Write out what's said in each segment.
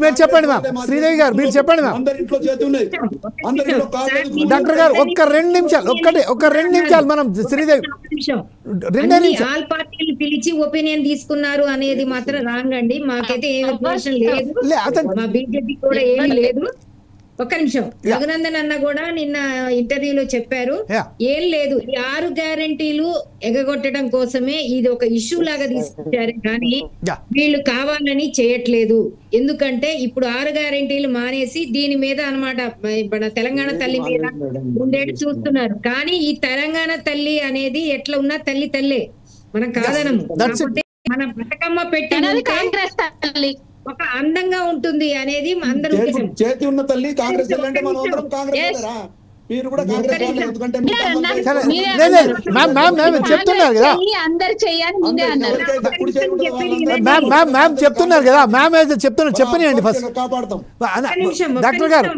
మీరు చెప్పండి మ్యామ్, శ్రీదేవి గారు మీరు చెప్పండి మ్యామ్. డాక్టర్ గారు ఒక్క 2 నిమిషాలు, ఒక 2 నిమిషాలు మనం శ్రీదేవి 2 నిమిషాలు. ఆల్ పార్టీలు పిలిచి ఒపీనియన్ తీసుకున్నారు అనేది మాత్రం రాంగ్ అండి. మాకైతే ఏ ఇన్ఫర్మేషన్ లేదు, మా బీజేపీ కూడా ఏమీ లేదు. ఒక్క నిమిషం, రఘునందన్ అన్న కూడా నిన్న ఇంటర్వ్యూలో చెప్పారు, ఏం లేదు, ఈ 6 గ్యారంటీలు ఎగగొట్టడం కోసమే ఇది ఒక ఇష్యూ లాగా తీసుకొచ్చారు, కానీ వీళ్ళు కావాలని చేయట్లేదు. ఎందుకంటే ఇప్పుడు 6 గ్యారంటీలు మానేసి దీని మీద అన్నమాట తెలంగాణ తల్లి మీద ఉండేది చూస్తున్నారు. కానీ ఈ తెలంగాణ తల్లి అనేది ఎట్లా ఉన్నా తల్లి తల్లే, మనం కాదనము. మన బతుకమ్మ పెట్టినది కాంగ్రెస్ తల్లి ఒక అందంగా ఉంటుంది అనేది అందరూ చేతి ఉన్న తల్లి కాంగ్రెస్ అంటే మనం అందరం కాంగ్రెస్ మీరు కూడా కాంగ్రెస్ చెప్తున్నారు కదా మ్యామ్, చెప్తున్నారు కదా మ్యామ్, చెప్తున్నారు, చెప్పనియండి ఫస్ట్. డాక్టర్ గారు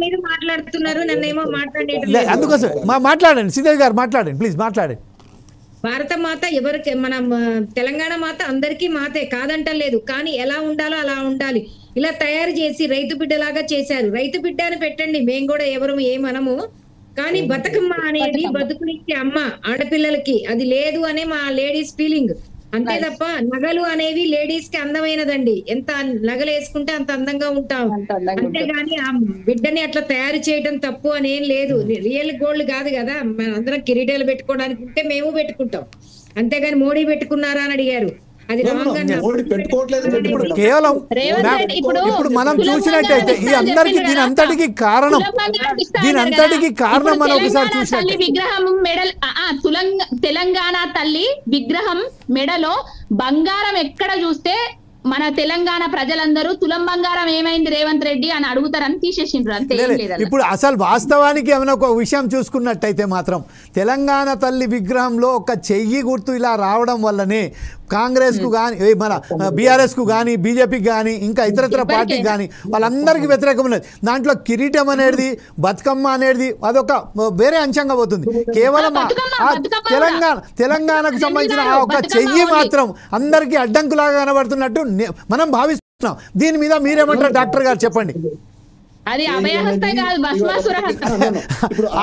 మీరు మాట్లాడుతున్నారు, నన్నేమో మాట్లాడేది అందుకోసం మాట్లాడండి, శ్రీదేవి గారు మాట్లాడండి ప్లీజ్, మాట్లాడండి. భారత మాత ఎవరికి, మన తెలంగాణ మాత అందరికీ మాతే, కాదంటలేదు, కానీ ఎలా ఉండాలో అలా ఉండాలి. ఇలా తయారు చేసి రైతు బిడ్డలాగా చేశారు. రైతు బిడ్డ అని పెట్టండి, మేము కూడా ఎవరు ఏమనము, కానీ బతుకమ్మ అనేది బతుకునిచ్చే అమ్మ ఆడపిల్లలకి, అది లేదు అనే మా లేడీస్ ఫీలింగ్, అంతే తప్ప నగలు అనేవి లేడీస్ కి అందమైనదండి. ఎంత నగలు వేసుకుంటే అంత అందంగా ఉంటాం, అంతేగాని ఆ బిడ్డని అట్లా తయారు చేయడం తప్పు అని ఏం లేదు. రియల్ గోల్డ్ కాదు కదా, మన అందరం కిరీటాలు పెట్టుకోవడానికి ఉంటే మేము పెట్టుకుంటాం, అంతేగాని మోడీ పెట్టుకున్నారా అని అడిగారు, అది కేవలం ఇప్పుడు మనం చూసినట్టయితే ఈ అందరికి దీని అంతటికి కారణం మనం ఒకసారి చూసినట్టు విగ్రహం మెడల్ తెలంగాణ తల్లి విగ్రహం మెడలో బంగారం ఎక్కడ చూస్తే మన తెలంగాణ ప్రజలందరూ తులం బంగారం ఏమైంది రేవంత్ రెడ్డి అని అడుగుతారని తీసేసిండ్రు, అంతే. ఇప్పుడు అసలు వాస్తవానికి ఏమైనా ఒక విషయం చూసుకున్నట్టయితే మాత్రం తెలంగాణ తల్లి విగ్రహంలో ఒక చెయ్యి గుర్తు ఇలా రావడం వల్లనే కాంగ్రెస్కు కానీ, మన బీఆర్ఎస్కు కానీ, బీజేపీకి కానీ, ఇంకా ఇతరత్ర పార్టీకి కానీ వాళ్ళందరికీ వ్యతిరేకం ఉన్నది. దాంట్లో కిరీటం అనేది, బతుకమ్మ అనేది అదొక వేరే అంశంగా పోతుంది. కేవలం తెలంగాణకు సంబంధించిన ఆ ఒక చెయ్యి మాత్రం అందరికీ అడ్డంకులాగా కనబడుతున్నట్టు మనం భావిస్తున్నాం. దీని మీద మీరేమంటారు డాక్టర్ గారు, చెప్పండి.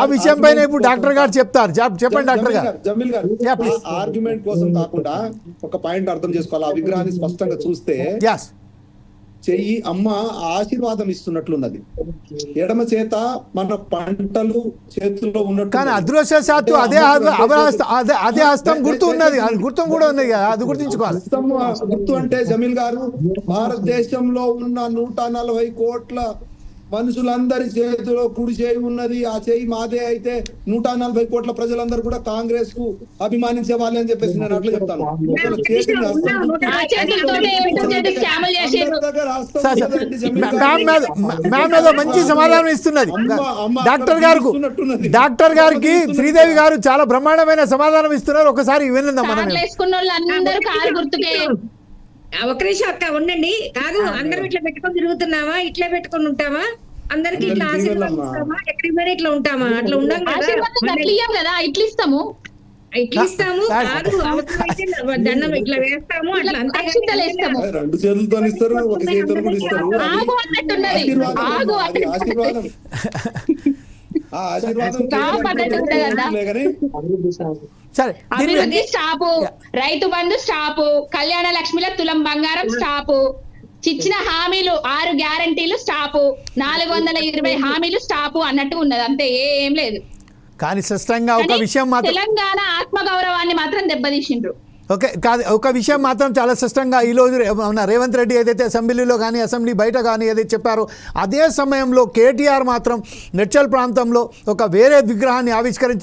ఆ విషయం పైన ఇప్పుడు డాక్టర్ గారు చెప్తారు, చెప్పండి డాక్టర్ గారు. జమీల్ గారు, ఆర్గ్యుమెంట్ కోసం కాకుండా ఒక పాయింట్ అర్థం చేసుకోవాలి. ఆ విగ్రహాన్ని స్పష్టంగా చూస్తే చెయ్యి అమ్మ ఆశీర్వాదం ఇస్తున్నట్లున్నది, ఎడమ చేత మన పంటలు చేతుల్లో ఉన్నట్టు, కానీ అదృష్టశాత్తు అదే హస్తం గుర్తు ఉన్నది, గుర్తం కూడా ఉన్నది కదా, అది గుర్తించుకోవాలి. గుర్తు అంటే జమీల్ గారు, భారతదేశంలో ఉన్న 140 కోట్ల మనుషులందరి చేతిలో కుడి చేయి ఉన్నది, ఆ చేయి మాదే అయితే 140 కోట్ల ప్రజలందరూ కూడా కాంగ్రెస్ కు అభిమానించే వాళ్ళే అని చెప్పేసి నేను అట్లా చెప్తాను. మంచి సమాధానం ఇస్తున్నది డాక్టర్ గారికి శ్రీదేవి గారు, చాలా బ్రహ్మాండమైన సమాధానం ఇస్తున్నారు. ఒకసారి వినందాం మనం. ఒక నిమిషం అక్క ఉండండి, కాదు అందరం ఇట్లా పెట్టుకొని తిరుగుతున్నావా, ఇట్లా పెట్టుకొని ఉంటామా, అందరికి ఇట్లా ఆశీర్వాదిస్తామా, ఎక్కడికి పోయినా ఇట్లా ఉంటామా, అట్లా ఉండం కదా, ఇట్లా ఇస్తాము కాదు, అవసరమైతే దండం ఇట్లా వేస్తాము, అట్లా అంతా 2 చేతులతో ఇస్తారు, ఒక చేతితో కూడా ఇస్తారు. అభివృద్ధి స్టాపు, రైతు బంధు స్టాపు, కళ్యాణ లక్ష్మిల తులం బంగారం స్టాపు, ఇచ్చిన హామీలు 6 గ్యారంటీలు స్టాపు, 420 హామీలు స్టాపు అన్నట్టు ఉన్నది, అంతే, ఏం లేదు. కానీ స్పష్టంగా ఒక విషయం మాత్రం, తెలంగాణ ఆత్మగౌరవాన్ని మాత్రం దెబ్బతీసిండ్రు. ఓకే, కాదు, ఒక విషయం మాత్రం చాలా స్పష్టంగా ఈరోజు రేవంత్ రెడ్డి ఏదైతే అసెంబ్లీలో కానీ అసెంబ్లీ బయట కానీ ఏదైతే చెప్పారో అదే సమయంలో కేటీఆర్ మాత్రం మెడ్చల్ ప్రాంతంలో ఒక వేరే విగ్రహాన్ని ఆవిష్కరించారు.